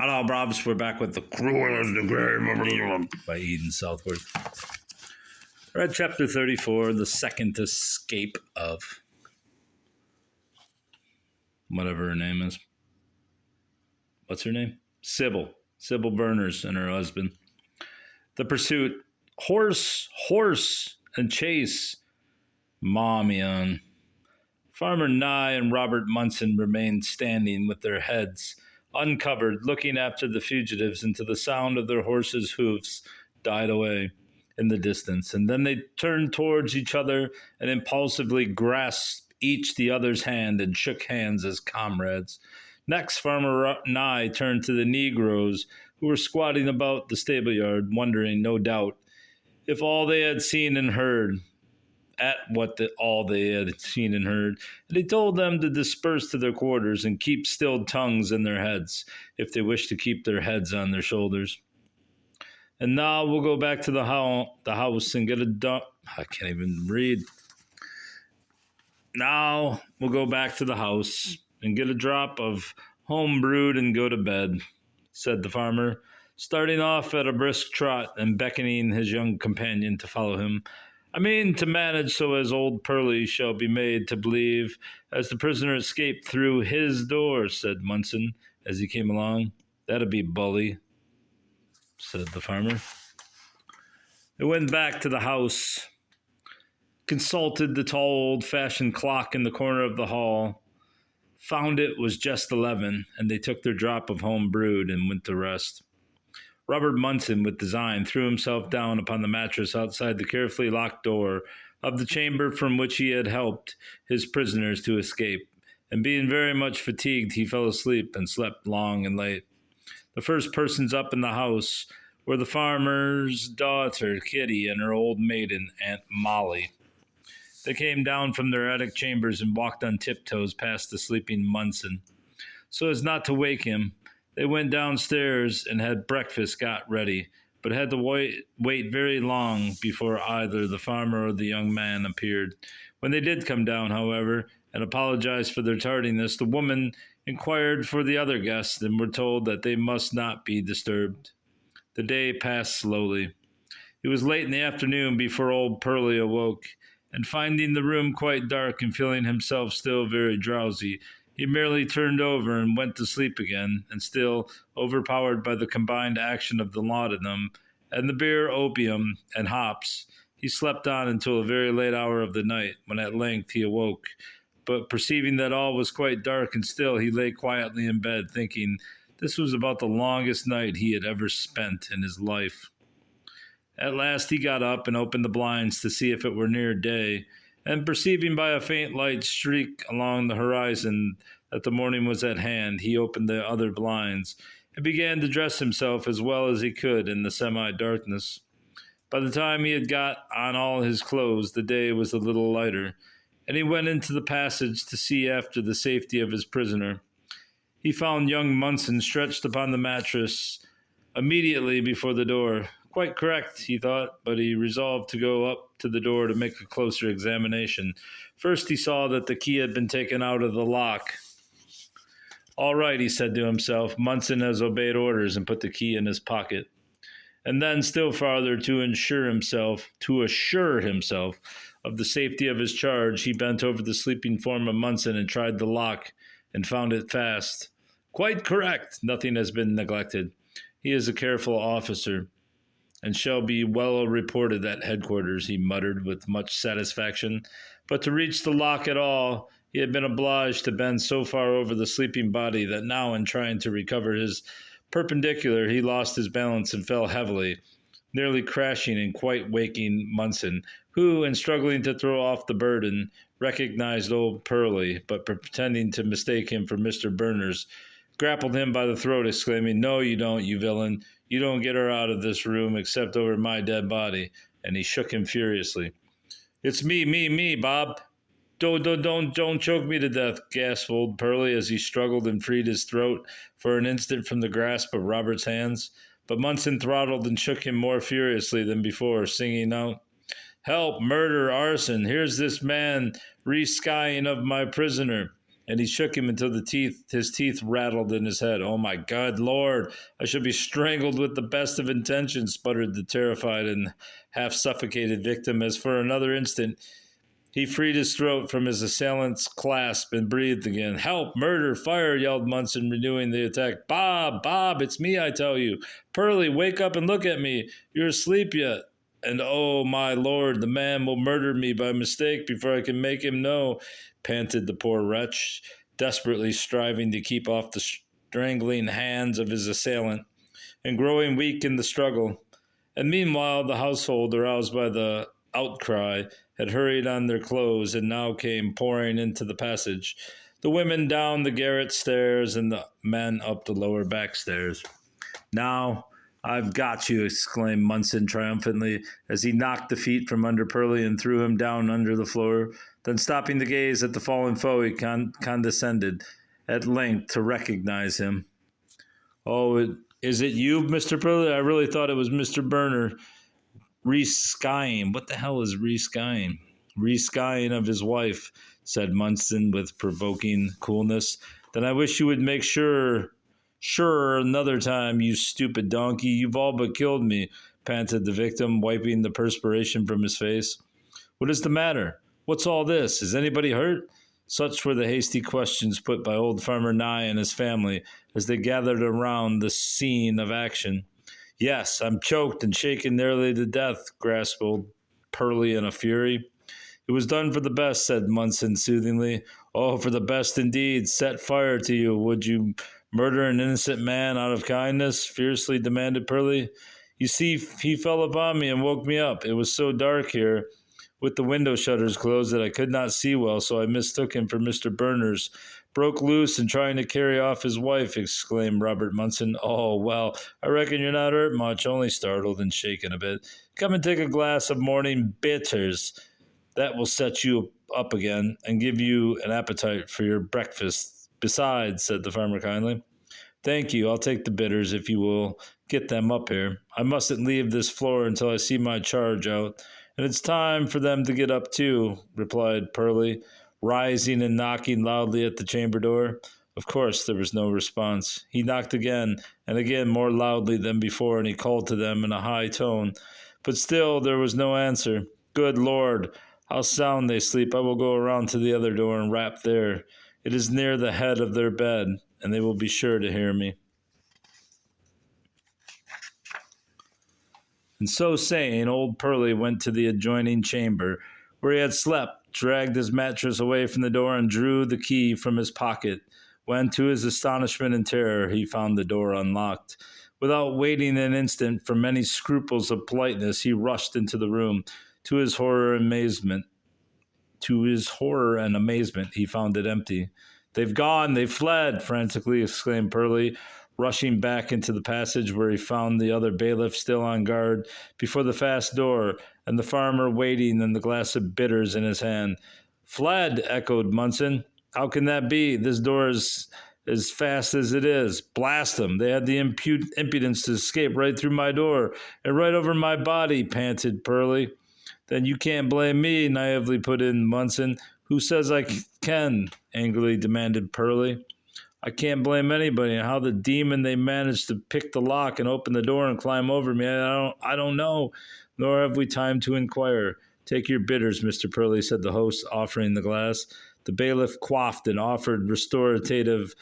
Hello, Brobs. We're back with The Cruel is the Game by Eden Southworth. Read chapter 34, The Second Escape of whatever her name is. What's her name? Sybil. Sybil Berners and her husband. The pursuit. Horse, and chase. Mamion. Farmer Nye and Robert Munson remained standing with their heads uncovered, looking after the fugitives until the sound of their horses' hoofs died away in the distance. And then they turned towards each other and impulsively grasped each the other's hand and shook hands as comrades. Next, Farmer Nye turned to the Negroes who were squatting about the stable yard, wondering, no doubt, if all they had seen and heard, all they had seen and heard, and he told them to disperse to their quarters and keep still tongues in their heads, if they wish to keep their heads on their shoulders. And now we'll go back to the house and get a dump. I can't even read. Now we'll go back to the house and get a drop of home brewed and go to bed, said the farmer, starting off at a brisk trot and beckoning his young companion to follow him. I mean to manage so as old Pearlie shall be made to believe as the prisoner escaped through his door, said Munson as he came along. That'd be bully, said the farmer. They went back to the house, consulted the tall old-fashioned clock in the corner of the hall, found it was just 11, and they took their drop of home brewed and went to rest. Robert Munson, with design, threw himself down upon the mattress outside the carefully locked door of the chamber from which he had helped his prisoners to escape, and being very much fatigued, he fell asleep and slept long and late. The first persons up in the house were the farmer's daughter, Kitty, and her old maiden, Aunt Molly. They came down from their attic chambers and walked on tiptoes past the sleeping Munson, so as not to wake him. They went downstairs and had breakfast got ready, but had to wait very long before either the farmer or the young man appeared. When they did come down, however, and apologized for their tardiness, the woman inquired for the other guests and were told that they must not be disturbed. The day passed slowly. It was late in the afternoon before old Pearlie awoke, and finding the room quite dark and feeling himself still very drowsy, he merely turned over and went to sleep again, and still, overpowered by the combined action of the laudanum and the beer, opium, and hops, he slept on until a very late hour of the night, when at length he awoke. But perceiving that all was quite dark and still, he lay quietly in bed, thinking this was about the longest night he had ever spent in his life. At last he got up and opened the blinds to see if it were near day, and perceiving by a faint light streak along the horizon that the morning was at hand, he opened the other blinds and began to dress himself as well as he could in the semi-darkness. By the time he had got on all his clothes, the day was a little lighter, and he went into the passage to see after the safety of his prisoner. He found young Munson stretched upon the mattress immediately before the door. Quite correct, he thought, but he resolved to go up to the door to make a closer examination. First he saw that the key had been taken out of the lock. All right, he said to himself, Munson has obeyed orders and put the key in his pocket. And then, still farther, to assure himself of the safety of his charge, he bent over the sleeping form of Munson and tried the lock and found it fast. Quite correct. Nothing has been neglected. He is a careful officer, and shall be well reported at headquarters, he muttered with much satisfaction. But to reach the lock at all, he had been obliged to bend so far over the sleeping body that now, in trying to recover his perpendicular, he lost his balance and fell heavily, nearly crashing and quite waking Munson, who, in struggling to throw off the burden, recognized old Pearlie, but pretending to mistake him for Mr. Berners, grappled him by the throat, exclaiming, No, you don't, you villain. You don't get her out of this room except over my dead body. And he shook him furiously. It's me, Bob. Don't choke me to death, gasped old Pearlie as he struggled and freed his throat for an instant from the grasp of Robert's hands. But Munson throttled and shook him more furiously than before, singing out, Help, murder, arson, here's this man re-skying of my prisoner. and he shook him until his teeth rattled in his head. "Oh my God, Lord, I shall be strangled with the best of intentions," sputtered the terrified and half suffocated victim, as for another instant he freed his throat from his assailant's clasp and breathed again. "Help! Murder! Fire!" yelled Munson, renewing the attack. Bob, it's me, I tell you. Pearlie, wake up and look at me. You're asleep yet. And oh, my Lord, the man will murder me by mistake before I can make him know," panted the poor wretch, desperately striving to keep off the strangling hands of his assailant, and growing weak in the struggle. And meanwhile, the household, aroused by the outcry, had hurried on their clothes and now came pouring into the passage, the women down the garret stairs and the men up the lower back stairs. "Now, I've got you," exclaimed Munson triumphantly, as he knocked the feet from under Pearlie and threw him down under the floor. Then, stopping to gaze at the fallen foe, he condescended at length to recognize him. "Oh, is it you, Mr. Pearlie? I really thought it was Mr. Burner. Re-skying. What the hell is re-skying?" "Re-skying of his wife," said Munson with provoking coolness. "Then I wish you would make sure another time, you stupid donkey. You've all but killed me," panted the victim, wiping the perspiration from his face. "What is the matter? What's all this? Is anybody hurt?" Such were the hasty questions put by old Farmer Nye and his family as they gathered around the scene of action. "Yes, I'm choked and shaken nearly to death," gasped old Pearlie in a fury. "It was done for the best," said Munson soothingly. "Oh, for the best indeed. Set fire to you. Would you murder an innocent man out of kindness?" fiercely demanded Pearlie. "You see, he fell upon me and woke me up. It was so dark here, with the window shutters closed, that I could not see well, so I mistook him for Mr. Berners. Broke loose and trying to carry off his wife," exclaimed Robert Munson. "Oh, well, I reckon you're not hurt much, only startled and shaken a bit. Come and take a glass of morning bitters. That will set you up again and give you an appetite for your breakfast. Besides," said the farmer kindly. "Thank you. I'll take the bitters if you will get them up here. I mustn't leave this floor until I see my charge out. And it's time for them to get up too," replied Pearlie, rising and knocking loudly at the chamber door. Of course, there was no response. He knocked again, and again more loudly than before, and he called to them in a high tone. But still there was no answer. "Good Lord, how sound they sleep! I will go around to the other door and rap there. It is near the head of their bed, and they will be sure to hear me." And so saying, old Pearlie went to the adjoining chamber, where he had slept, dragged his mattress away from the door, and drew the key from his pocket, when, to his astonishment and terror, he found the door unlocked. Without waiting an instant, from many scruples of politeness, he rushed into the room. To his horror and amazement, he found it empty. "They've gone! They've fled!" frantically exclaimed Pearlie, rushing back into the passage, where he found the other bailiff still on guard before the fast door, and the farmer waiting and the glass of bitters in his hand. "Fled!" echoed Munson. "How can that be? This door is as fast as it is. Blast them! They had the impudence to escape right through my door and right over my body," panted Pearlie. "Then you can't blame me," naively put in Munson. "Who says I can?" angrily demanded Pearlie. "I can't blame anybody. And how the demon they managed to pick the lock and open the door and climb over me, I don't know, nor have we time to inquire. Take your bitters, Mr. Pearlie," said the host, offering the glass. The bailiff quaffed the offered restorative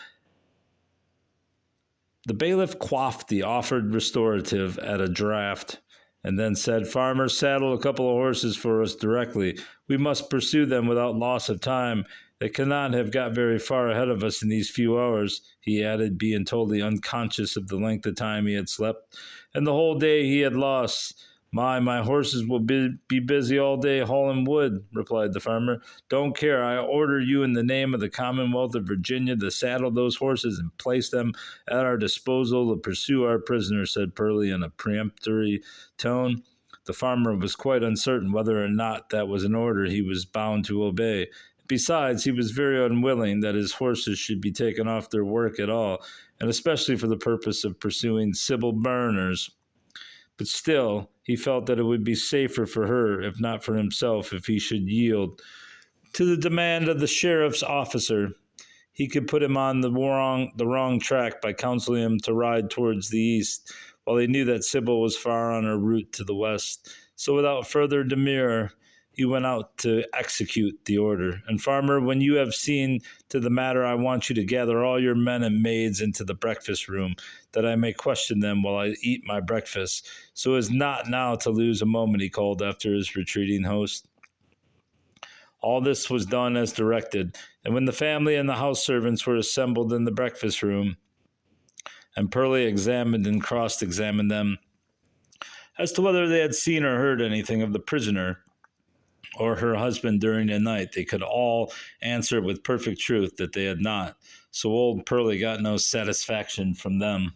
at a draught, and then said, "Farmer, saddle a couple of horses for us directly. We must pursue them without loss of time. They cannot have got very far ahead of us in these few hours," he added, being totally unconscious of the length of time he had slept, and the whole day he had lost. My horses will be busy all day hauling wood," replied the farmer. "Don't care. I order you in the name of the Commonwealth of Virginia to saddle those horses and place them at our disposal to pursue our prisoner," said Pearlie in a peremptory tone. The farmer was quite uncertain whether or not that was an order he was bound to obey. Besides, he was very unwilling that his horses should be taken off their work at all, and especially for the purpose of pursuing Sybil Berners. But still, he felt that it would be safer for her, if not for himself, if he should yield to the demand of the sheriff's officer. he could put him on the wrong track by counseling him to ride towards the east, while he knew that Sybil was far on her route to the west. So without further demur, he went out to execute the order. And farmer, when you have seen to the matter, I want you to gather all your men and maids into the breakfast room, that I may question them while I eat my breakfast, so as not now to lose a moment, he called after his retreating host. All this was done as directed, and when the family and the house servants were assembled in the breakfast room, and Pearlie examined and cross-examined them as to whether they had seen or heard anything of the prisoner or her husband during the night, they could all answer with perfect truth that they had not. So old Pearlie got no satisfaction from them.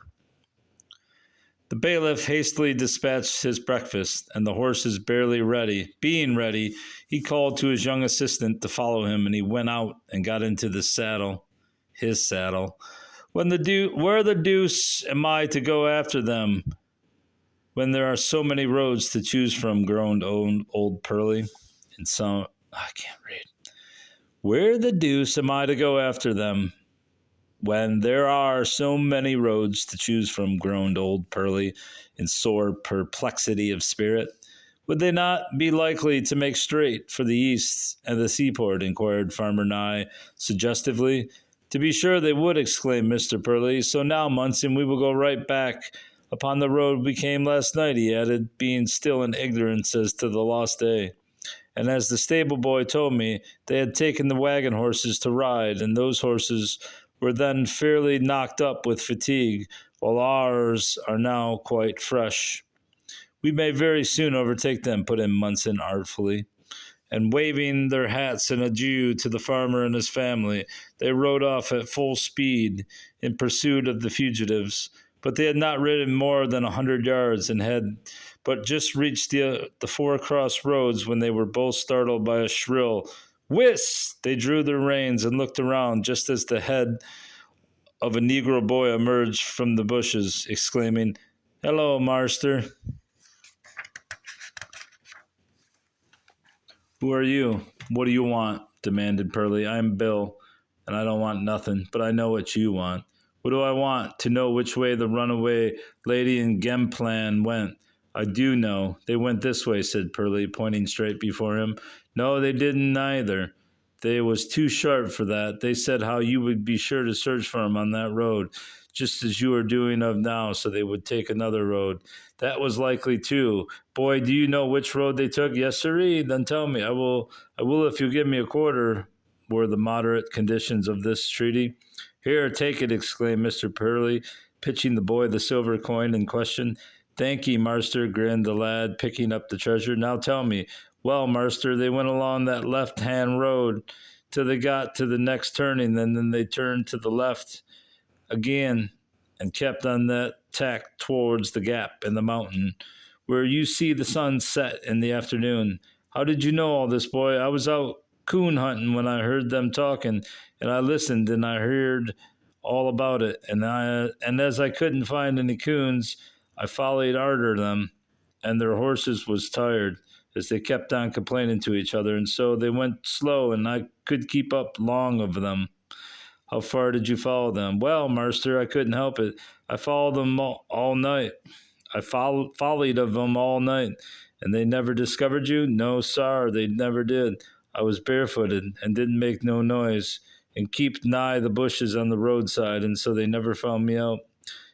The bailiff hastily dispatched his breakfast, and the horses being ready, he called to his young assistant to follow him, and he went out and got into his saddle. Where the deuce am I to go after them, when there are so many roads to choose from? Groaned old Pearlie. And some, I can't read. Where the deuce am I to go after them, when there are so many roads to choose from? Groaned old Pearlie in sore perplexity of spirit. Would they not be likely to make straight for the east and the seaport? Inquired Farmer Nye suggestively. To be sure they would, exclaimed Mr. Pearlie. So now, Munson, we will go right back upon the road we came last night, he added, being still in ignorance as to the lost day. And as the stable boy told me, they had taken the wagon horses to ride, and those horses were then fairly knocked up with fatigue, while ours are now quite fresh. We may very soon overtake them, put in Munson artfully. And waving their hats in adieu to the farmer and his family, they rode off at full speed in pursuit of the fugitives. But they had not ridden more than 100 yards, and had but just reached the four cross roads when they were both startled by a shrill whist. They drew their reins and looked around just as the head of a Negro boy emerged from the bushes, exclaiming, "Hello, Marster." "Who are you? What do you want?" demanded Pearlie. "I'm Bill, and I don't want nothing, but I know what you want." "What do I want? To know which way the runaway lady and Gemplan went." "I do know. They went this way," said Pearlie, pointing straight before him. "No, they didn't neither. They was too sharp for that. They said how you would be sure to search for 'em on that road, just as you are doing of now, so they would take another road. That was likely too. Boy, do you know which road they took?" "Yes, sirree." "Then tell me." I will if you give me a quarter," were the moderate conditions of this treaty. "Here, take it," exclaimed Mr. Pearlie, pitching the boy the silver coin in question. "Thank'ee, Marster," grinned the lad, picking up the treasure. "Now tell me." "Well, Marster, they went along that left-hand road till they got to the next turning, and then they turned to the left again and kept on that tack towards the gap in the mountain, where you see the sun set in the afternoon." "How did you know all this, boy?" "I was out coon hunting when I heard them talking, and I listened, and I heard all about it, and as I couldn't find any coons, I followed arter them, and their horses was tired, as they kept on complaining to each other, and so they went slow, and I could keep up long of them." "How far did you follow them?" "Well, Marster, I couldn't help it. I followed them all night. I followed of them all night." "And they never discovered you?" "No, sar, they never did. I was barefooted, and didn't make no noise, and keeped nigh the bushes on the roadside, and so they never found me out."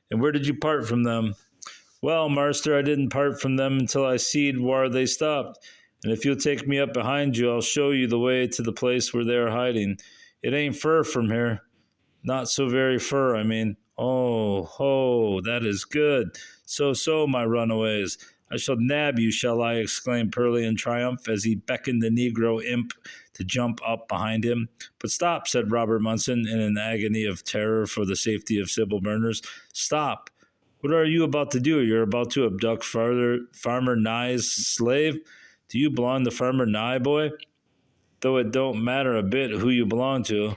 "And where did you part from them?" "Well, Marster, I didn't part from them until I seed whar they stopped, and if you'll take me up behind you, I'll show you the way to the place where they are hiding. It ain't fur from here. Not so very fur, I mean." "Oh, ho, that is good. So, my runaways. I shall nab you, shall I?" exclaimed Pearlie in triumph, as he beckoned the Negro imp to jump up behind him. "But stop," said Robert Munson, in an agony of terror for the safety of Sybil Berners. "Stop. What are you about to do? You're about to abduct Farmer Nye's slave? Do you belong to Farmer Nye, boy? Though it don't matter a bit who you belong to.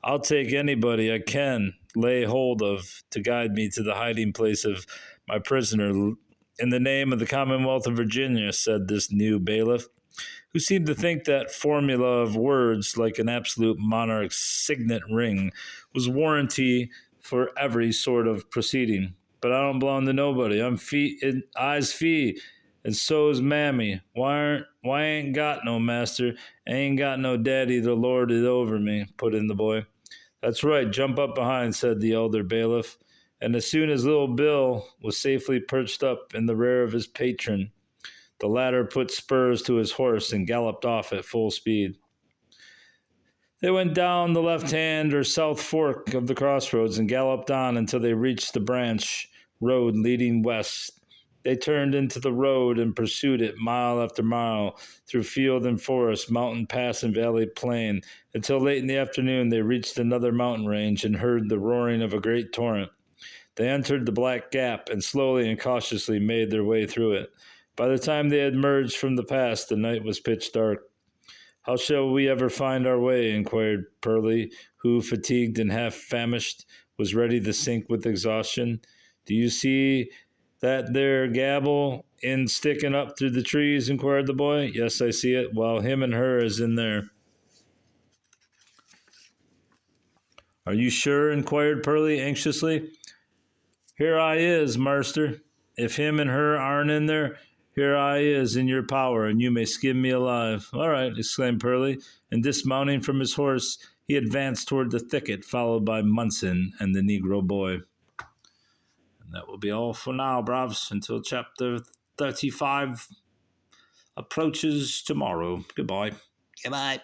I'll take anybody I can lay hold of to guide me to the hiding place of my prisoner, in the name of the Commonwealth of Virginia," said this new bailiff. who seemed to think that formula of words, like an absolute monarch's signet ring, was warranty for every sort of proceeding. But I don't belong to nobody. I'm I's fee, and so's mammy. Why ain't got no master? Ain't got no daddy to lord it over me, put in the boy. That's right, jump up behind, said the elder bailiff. And as soon as little Bill was safely perched up in the rear of his patron, the latter put spurs to his horse and galloped off at full speed. They went down the left hand or south fork of the crossroads and galloped on until they reached the branch road leading west. They turned into the road and pursued it mile after mile through field and forest, mountain pass and valley plain, until late in the afternoon they reached another mountain range and heard the roaring of a great torrent. They entered the Black Gap and slowly and cautiously made their way through it. By the time they had emerged from the pass, the night was pitch dark. How shall we ever find our way? Inquired Pearlie, who, fatigued and half famished, was ready to sink with exhaustion. Do you see that there gabble in sticking up through the trees? Inquired the boy. Yes, I see it. Well, him and her is in there. Are you sure? Inquired Pearlie anxiously. Here I is, marster. If him and her aren't in there, here I is in your power, and you may skin me alive. All right, exclaimed Pearlie, and dismounting from his horse, he advanced toward the thicket, followed by Munson and the Negro boy. And that will be all for now, bravs, until chapter 35 approaches tomorrow. Goodbye. Goodbye.